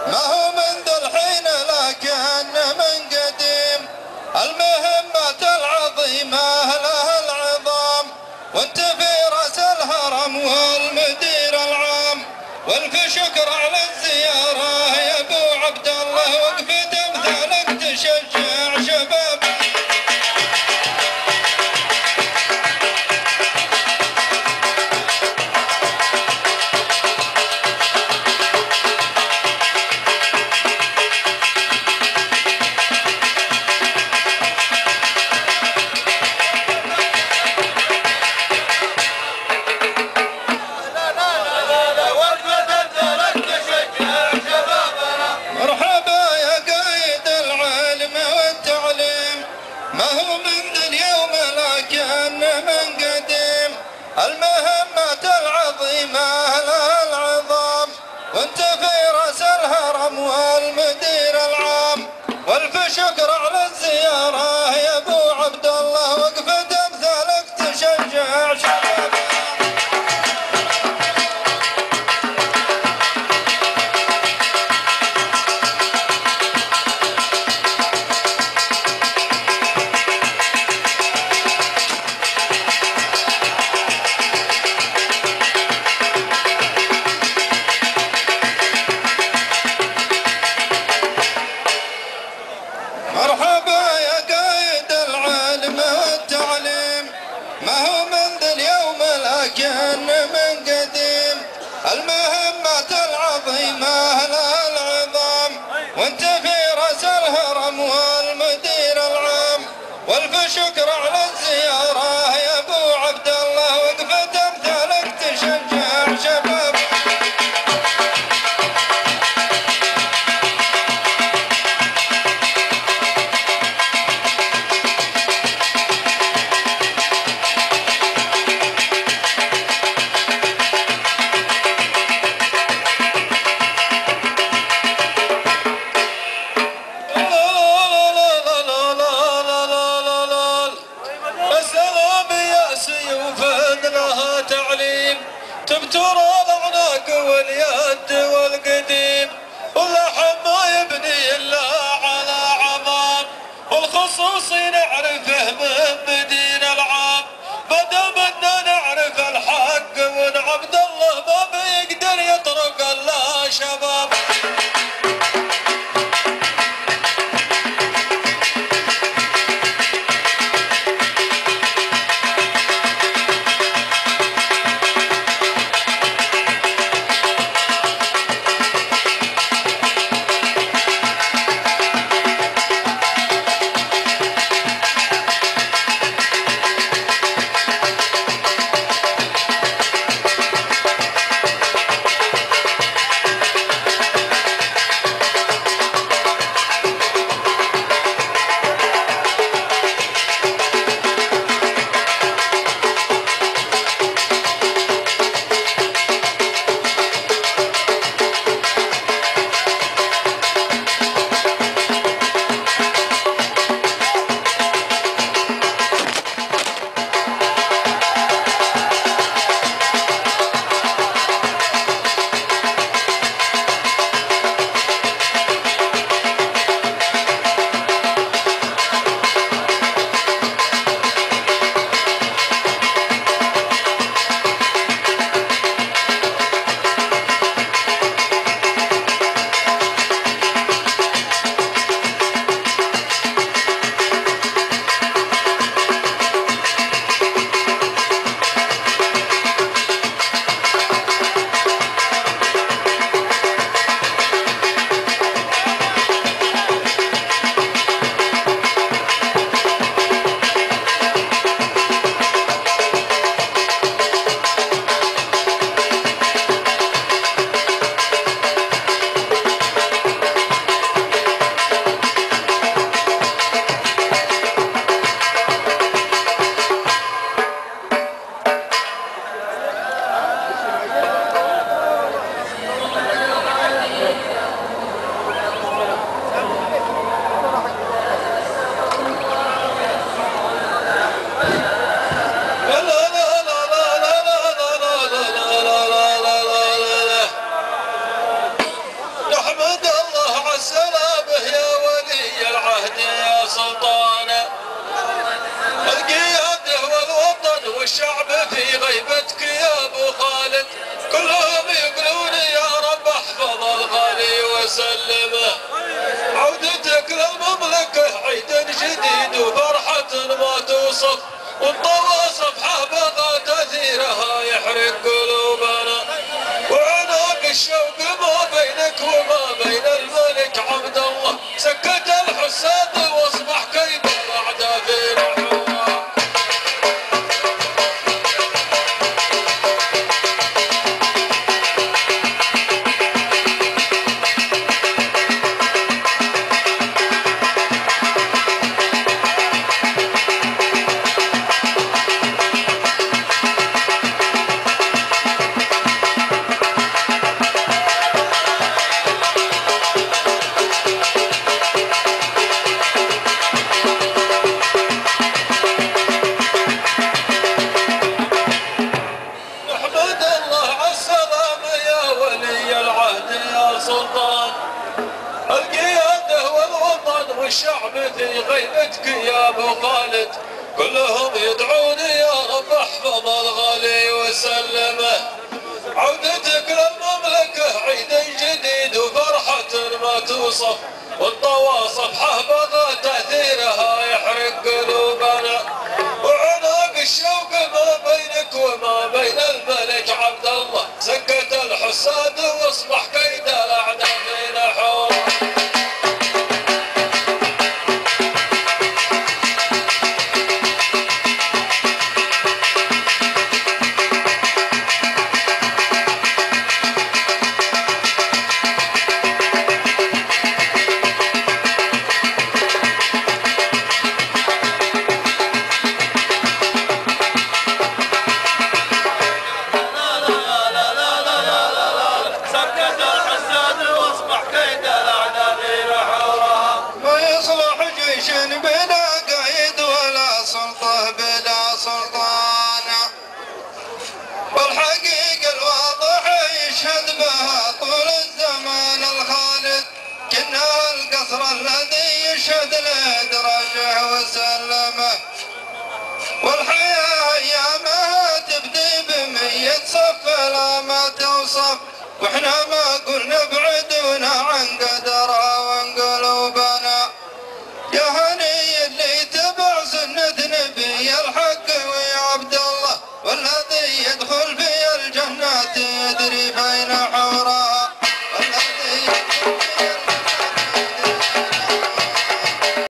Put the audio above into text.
ما هو من ذا الحين لكن من قديم، المهمات العظيمة لها العظام، وانت في راس الهرم والمدير العام، والف شكر على الزيارة يا ابو عبد الله، وقفة امثالك تشجع شباب. المهمات العظيمة لها العظام، وانت في راس الهرم والمدير العام، والف شكر على الزيارة يا ابو عبد الله، وقفة امثالك تشجع شباب. مرحبا يا قائد العلم والتعليم، ما هو من ذا اليوم لكن من قديم، المهمات العظيمة لها العظام، وانت في راس الهرم والمدير العام، والف شكر على الزيارة يا ابو عبد الله، وقفة امثالك تشجع شباب. والشعب في غيبتك يا ابو خالد، كلهم يقولون يا رب احفظ الغالي وسلمه. عودتك للمملكه عيد جديد وفرحه ما توصف، وانطوى صفحه بغى تاثيرها يحرق قلوبنا، وعناق الشوق ما بينك وما بين الملك عبد الله، سكت الحساد واصبح كيد الاعداء في نحوه. والشعب في غيبتك يا ابو خالد، كلهم يدعون يا رب احفظ الغالي وسلمه. عودتك للمملكه عيد جديد وفرحه ما توصف، وانطوى صفحه بغى تاثيرها يحرق قلوبنا، وعناق الشوق ما بينك وما بين الملك عبد الله، سكت الحساد واصبح كيد الاعداء في نحوره. الذي يشهد لإدراجه وسلمه، والحياة أيامها تبدي ب100 صف لا ما توصف، واحنا ما